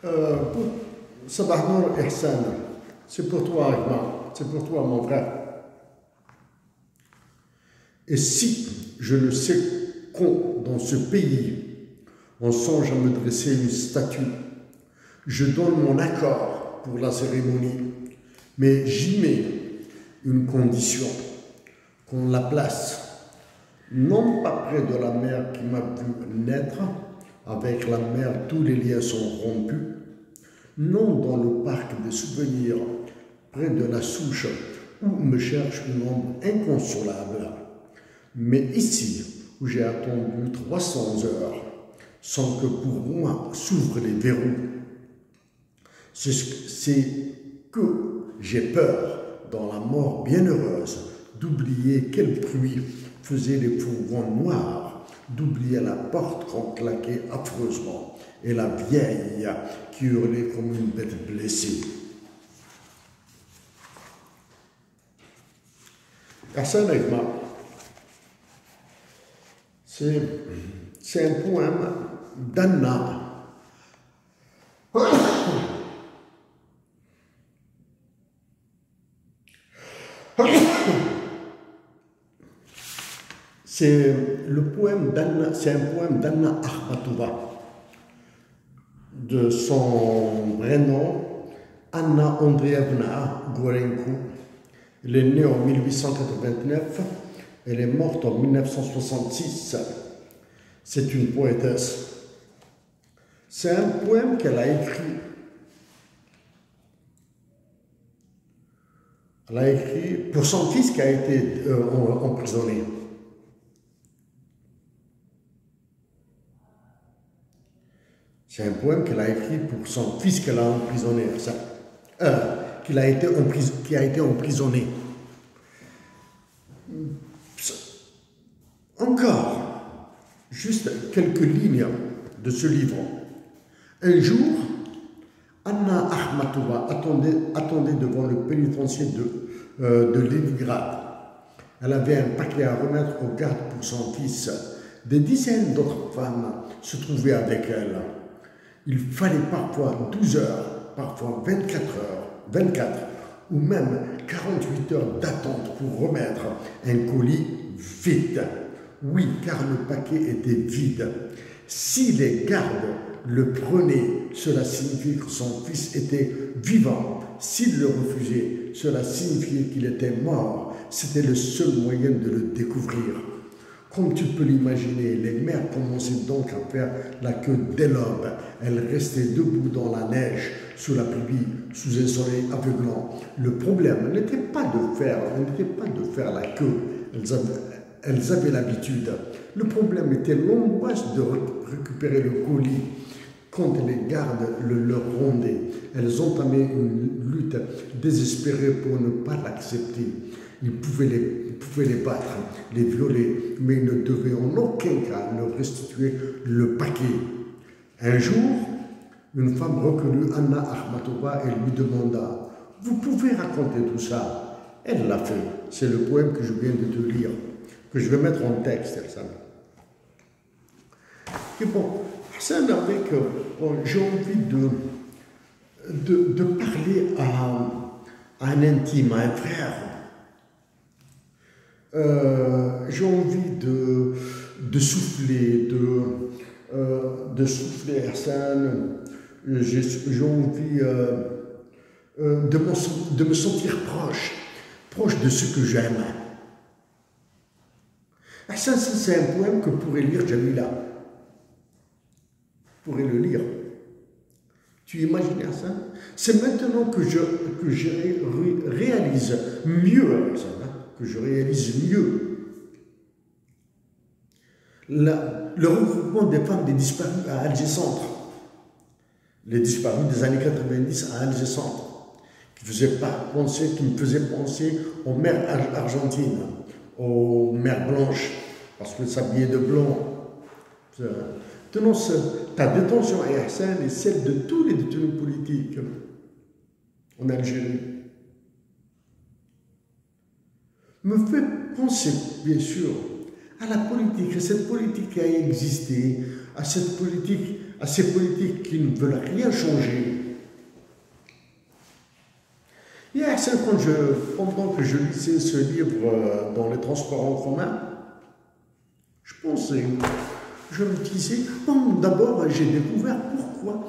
Pour Sabah Nour Ihsan, c'est pour toi, Ahmad, c'est pour toi, mon frère. Et si je ne sais qu'on, dans ce pays, on songe à me dresser une statue, je donne mon accord pour la cérémonie, mais j'y mets une condition, qu'on la place, non pas près de la mer qui m'a vu naître, avec la mer tous les liens sont rompus, non dans le parc des souvenirs, près de la souche où me cherche une ombre inconsolable, mais ici où j'ai attendu 300 heures, sans que pour moi s'ouvrent les verrous. C'est que j'ai peur, dans la mort bienheureuse, d'oublier quel bruit faisait les fourgons noirs, d'oublier la porte qu'on claquait affreusement et la vieille qui hurlait comme une bête blessée. Hassan Ahmad, c'est un poème d'Anna. C'est un poème d'Anna Akhmatova, de son vrai nom, Anna Andreevna Gorenko. Elle est née en 1889, elle est morte en 1966. C'est une poétesse. C'est un poème qu'elle a écrit. Elle a écrit pour son fils qui a été emprisonné. C'est un poème qu'elle a écrit pour son fils qu'elle a emprisonné. Qui a été emprisonné. Encore, juste quelques lignes de ce livre. Un jour, Anna Akhmatova attendait devant le pénitencier de Leningrad. Elle avait un paquet à remettre aux gardes pour son fils. Des dizaines d'autres femmes se trouvaient avec elle. Il fallait parfois 12 heures, parfois 24 ou même 48 heures d'attente pour remettre un colis vide. Oui, car le paquet était vide. Si les gardes le prenaient, cela signifiait que son fils était vivant. S'ils le refusaient, cela signifiait qu'il était mort. C'était le seul moyen de le découvrir. Comme tu peux l'imaginer, les mères commençaient donc à faire la queue dès l'aube. Elles restaient debout dans la neige, sous la pluie, sous un soleil aveuglant. Le problème n'était pas de faire la queue. Elles avaient l'habitude. Le problème était l'angoisse de récupérer le colis. Quand les gardes le leur rendaient, elles entamaient une lutte désespérée pour ne pas l'accepter. Ils pouvaient les battre, les violer, mais ils ne devaient en aucun cas leur restituer le paquet. Un jour, une femme reconnut Anna Akhmatova et lui demanda « Vous pouvez raconter tout ça ?» Elle l'a fait. C'est le poème que je viens de te lire, que je vais mettre en texte, Hassan. Et bon, Hassan, j'ai envie de parler à un intime, à un frère. J'ai envie de souffler, Hassan. J'ai envie de me sentir proche de ce que j'aime. Hassan, c'est un poème que pourrait lire Jamila. Pourrait le lire. Tu imagines ça? C'est maintenant que je réalise mieux, que je réalise mieux le regroupement des femmes des disparus à Alger Centre. Les disparus des années 90 à Alger Centre, qui me faisaient penser aux mères argentines, aux mères blanches, parce qu'elles s'habillaient de blanc. Ta détention à Hassan est celle de tous les détenus politiques en Algérie. Me fait penser, bien sûr, à la politique, à cette politique qui a existé, à cette politique à ces politiques qui ne veulent rien changer. Hier, pendant que je lisais ce livre dans les transports en commun, je me disais, bon, d'abord j'ai découvert pourquoi,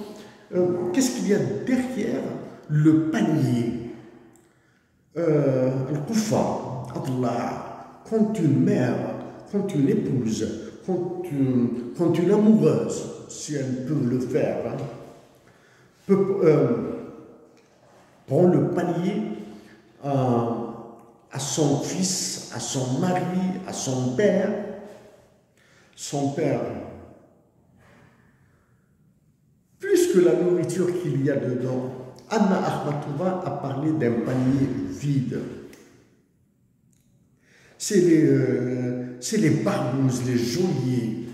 qu'est-ce qu'il y a derrière le panier. Al-Kufa, Allah, quand une mère, quand une épouse, quand une amoureuse, si elle peut le faire, hein, prend le panier à son fils, à son mari, à son père. Son père, plus que la nourriture qu'il y a dedans, Anna Akhmatova a parlé d'un panier vide. C'est les barbouzes, les geôliers.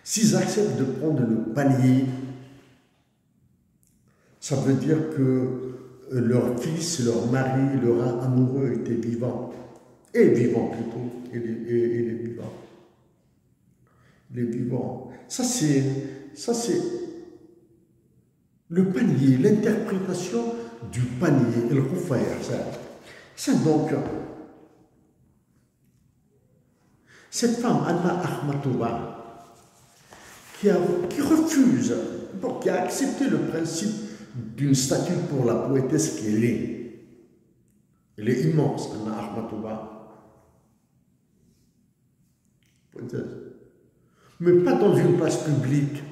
S'ils acceptent de prendre le panier, ça veut dire que leur fils, leur mari, leur amoureux étaient vivants. Et vivants plutôt, et les vivants. Les vivants. Ça c'est le panier, l'interprétation du panier, le Khufaïr. C'est donc cette femme, Anna Akhmatova, qui refuse, donc qui a accepté le principe d'une statue pour la poétesse qu'elle est. Elle est immense, Anna Akhmatova. Poétesse. Mais pas dans une place publique,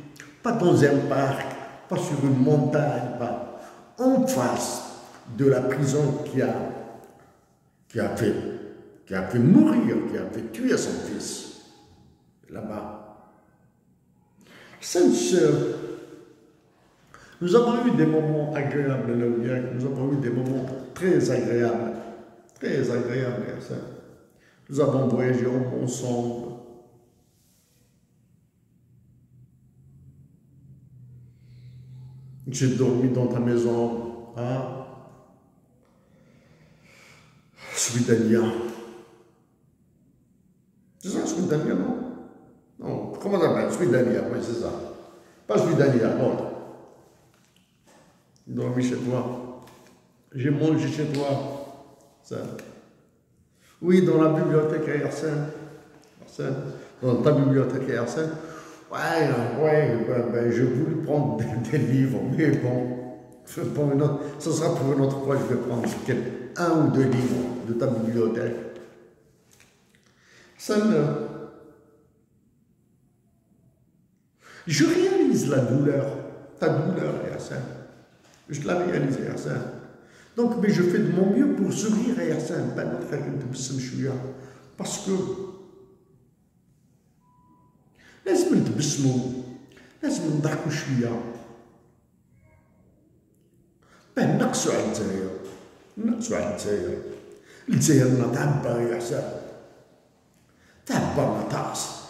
pas dans un parc, pas sur une montagne, pas en face de la prison qui a fait mourir, qui a fait tuer son fils, là-bas. Nous avons eu des moments agréables, nous avons eu des moments très agréables, ça. Nous avons voyagé ensemble. J'ai dormi dans ta maison, hein? Swidania. C'est ça, Swidania, non? Non, comment ça s'appelle? Swidania, oui, c'est ça. Pas Swidania, non. J'ai dormi chez toi. J'ai mangé chez toi. Ça. Oui, dans la bibliothèque à Arsène. Dans ta bibliothèque à Arsène. Ouais, j'ai voulu prendre des livres, mais bon, ça sera pour une autre fois, je vais prendre un ou deux livres de ta bibliothèque. Je réalise la douleur, ta douleur, Yassine. Je la réalise, Yassine. Donc, mais je fais de mon mieux pour sourire à Yassine, parce que لازم نتبسموا لازم نضحكوا شويه باه نقصوا على الجزائر تعبى يا حسام تعبى مطاس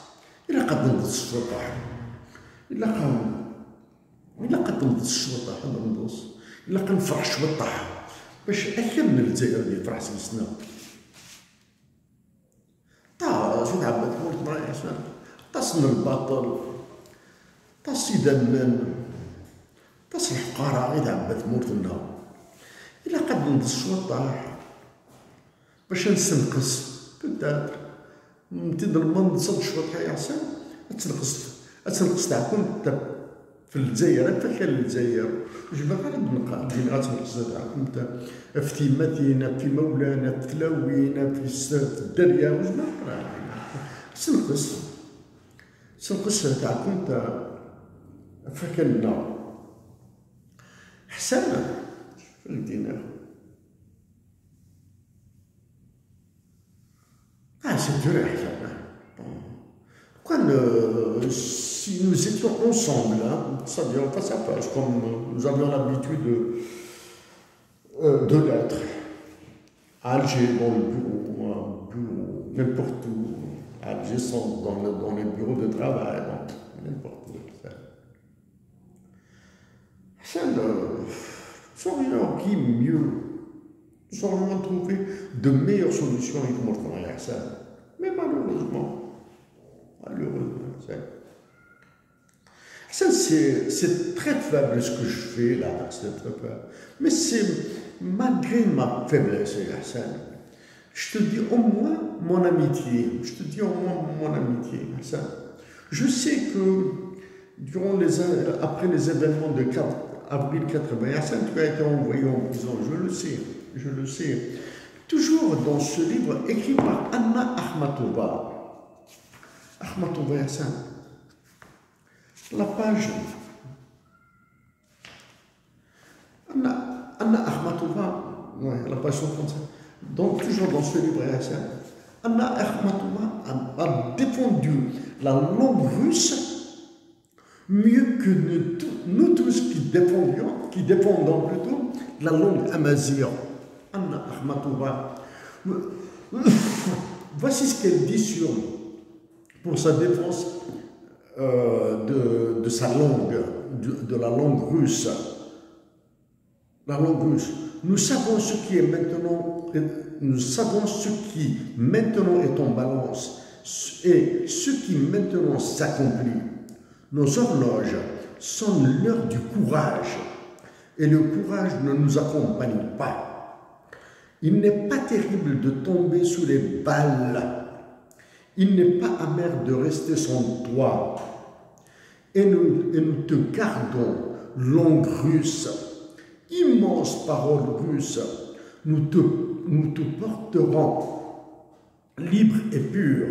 الا قد نضت الشرطه الا قد نضت الشرطه حنا ندوس الا كنفرح شوطه باش اكثر من الجزائر اللي يفرح سنسنا تا شو تعبى تموت معايا يا حسام تصن البطل تصيد النن تصل الحقارة غير عبات موتنا إلا قد نض الشرطة باش نستنقص بتاتر تقدر ما نصد الشرطة يا حسن تنقص تاعكم في الجزائر فكان الجزائر جبنا غير بنقا غتنقص تاعكم في تيماتينا في مولانا في تلاوينا في الدريا وجبنا تنقص تاعكم فكنا حسنا في الدينار c'est dur quand si nous étions ensemble c'est-à-dire face à face comme nous avions l'habitude de l'être à Alger dans le bureau n'importe où à Alger dans les bureaux de travail n'importe où nous aurions qui mieux, nous aurions trouvé de meilleures solutions avec ça. Mais malheureusement, Ça, c'est très faible ce que je fais là, c'est très faible. Mais c'est malgré ma faiblesse, Hassan. Je te dis au moins mon amitié. Je te dis au moins mon amitié, Hassan. Je sais que après les événements de 4 avril 80, Hassan, tu as été envoyé en prison. Je le sais, je le sais. Toujours dans ce livre écrit par Anna Akhmatova. Akhmatova Hassan. La page. Anna Akhmatova, ouais, la page 135. Donc, toujours dans ce livre, Anna Akhmatova a défendu la langue russe mieux que nous tous qui défendons plutôt la langue amazigh. Anna Akhmatova. Voici ce qu'elle dit pour sa défense de sa langue, de la langue russe. La langue russe. Nous savons ce qui maintenant est en balance et ce qui maintenant s'accomplit. Nos horloges sonnent l'heure du courage et le courage ne nous accompagne pas. Il n'est pas terrible de tomber sous les balles. Il n'est pas amer de rester sans toi. Et nous te gardons, langue russe, immense parole russe. Nous te porterons libre et pur.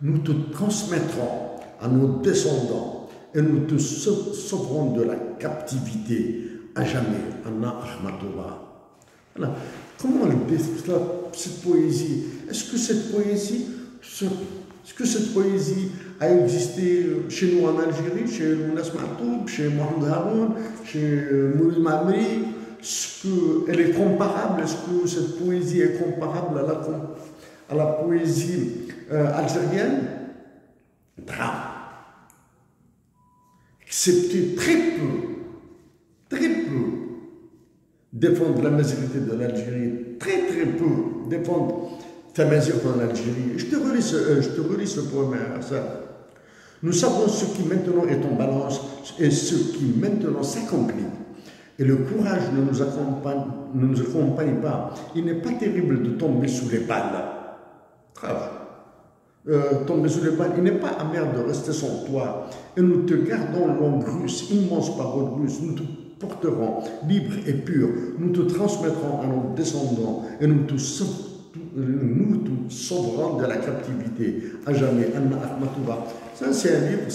Nous te transmettrons à nos descendants et nous te sauverons de la captivité à jamais. Anna Akhmatova. Voilà. Comment elle déclare cette poésie? Est-ce que cette poésie a existé chez nous en Algérie, chez Mounas Matoub, chez Mohamed Haroun, chez Mouli Mamri? Est-ce qu'elle est comparable? Est-ce que cette poésie est comparable à la poésie algérienne? Excepté très peu défendre la majorité de l'Algérie, très peu défendre ta mesure en Algérie. Je te relis ce poème, ça. Nous savons ce qui maintenant est en balance et ce qui maintenant s'accomplit. Et le courage ne nous accompagne pas. Il n'est pas terrible de tomber sous les balles. Tomber sous les balles. Il n'est pas amer de rester sans toi. Et nous te gardons langue russe, immense parole russe. Nous te porterons libre et pur. Nous te transmettrons à nos descendants et nous te sauverons de la captivité à jamais. Anna Akhmatova. Ça, c'est un livre,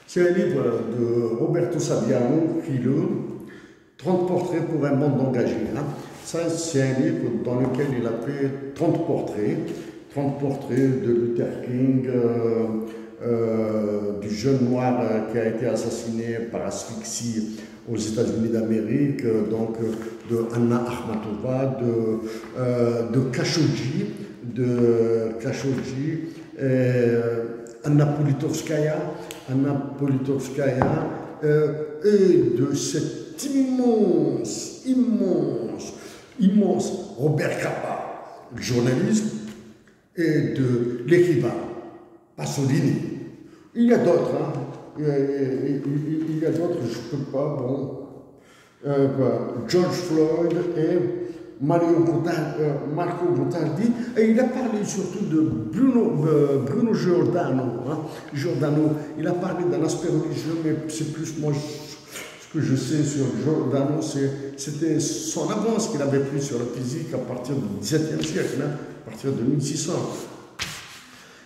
c'est un livre de Roberto Saviano, écrit 30 portraits pour un monde engagé. Hein. Ça, c'est un livre dans lequel il a fait 30 portraits de Luther King, du jeune noir qui a été assassiné par asphyxie aux États-Unis d'Amérique, donc de Anna Akhmatova, de Khashoggi, Anna Politkovskaya, et de cet immense Robert Capa, le journaliste, et de l'écrivain Pasolini. Il y a d'autres, hein. Il y a d'autres, je ne peux pas, bon. George Floyd et Marco Gottardi, et il a parlé surtout de Bruno Giordano. Hein. Giordano, il a parlé d'un aspect religieux, mais c'est plus moi, ce que je sais sur Giordano, c'était son avance qu'il avait pris sur la physique à partir du XVIIe siècle, hein, à partir de 1600.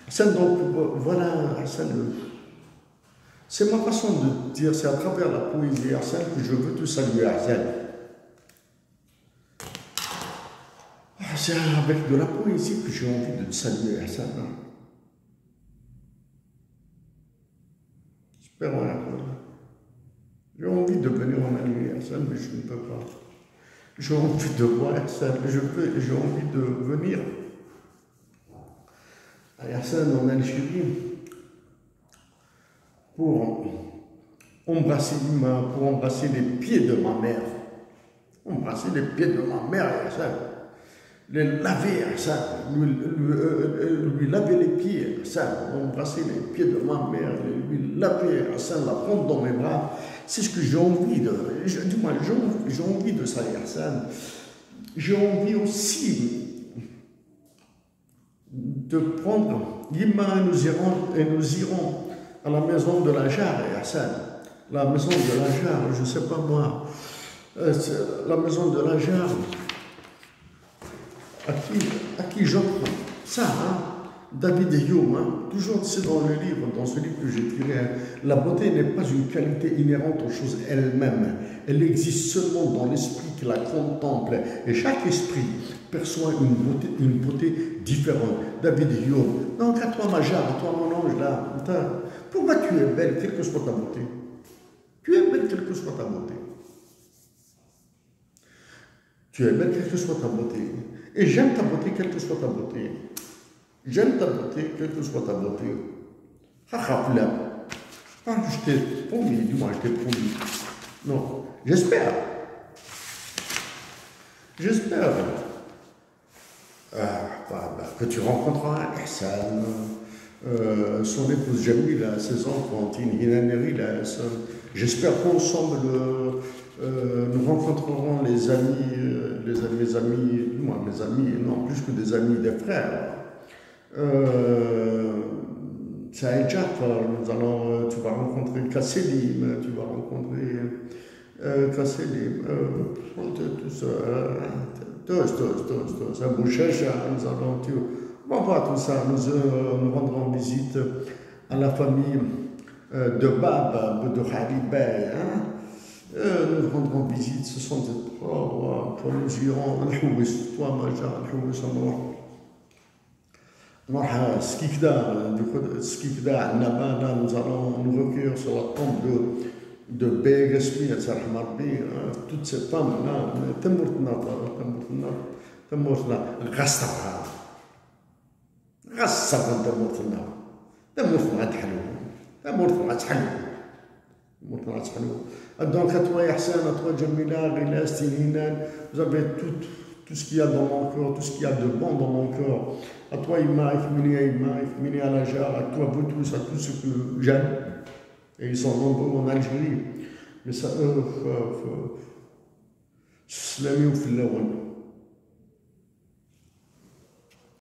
Hassan, donc, voilà, Hassan, c'est ma façon de dire, c'est à travers la poésie, Hassan, que je veux te saluer, Hassan. C'est avec de la poésie que j'ai envie de te saluer, Hassan. J'espère en avoir. J'ai envie de venir en Algérie, Hassan, mais je ne peux pas. J'ai envie de voir Hassan, mais j'ai envie de venir à Hassan en Algérie pour embrasser les pieds de ma mère. Embrasser les pieds de ma mère, Hassan. les laver, ça, lui laver les pieds, ça, embrasser les pieds de ma mère, lui laver, ça, la prendre dans mes bras. C'est ce que j'ai envie de. Du moins, j'ai envie de ça, Hassan. J'ai envie aussi de prendre l'imam et nous irons à la maison de la jarre, Hassan. La maison de la jarre, je ne sais pas moi. La maison de la jarre. À qui j'offre ça, hein? David Hume, hein? Toujours c'est dans le livre, dans ce livre que j'ai tiré, hein? La beauté n'est pas une qualité inhérente aux choses elles-mêmes. Elle existe seulement dans l'esprit qui la contemple. Et chaque esprit perçoit une beauté différente. David Hume, donc à toi ma jarre, à toi mon ange là, pourquoi tu es belle, quelle que soit ta beauté? Tu es belle, quelle que soit ta beauté. Tu es belle, quelle que soit ta beauté. Et j'aime ta beauté, quelle que soit ta beauté. J'aime ta beauté, quelle que soit ta beauté. Je t'ai promis, dis-moi, je t'ai promis. Non, j'espère. J'espère que tu rencontreras Hassan, son épouse Jamila, ses enfants, Hinaneri, j'espère qu'ensemble nous rencontrerons mes amis, non, plus que des amis, des frères. Saïd Jafar, tu vas rencontrer Kasselim, tu vas rencontrer Kasselim, tous, Bouchacha, nous allons, on va voir tout ça, nous rendrons visite à la famille de Bab, de Halibay, hein? Nous rendrons visite, ce sont des pauvres, nous irons, toi, Maja, Skikda, Nabana, nous allons nous recueillir sur la tombe de Begespi, toutes ces femmes-là, Temurtna, Rastara, donc à toi Hassan, à toi Jamila, Rilas, Tininan, vous avez tout ce qu'il y a dans mon corps, tout ce qu'il y a de bon dans mon corps. À toi Ima, Ifmini à la jarre, à toi vous tous, à tous ceux que j'aime. Et ils sont nombreux en Algérie. Mais ça, Slami ou Filawan.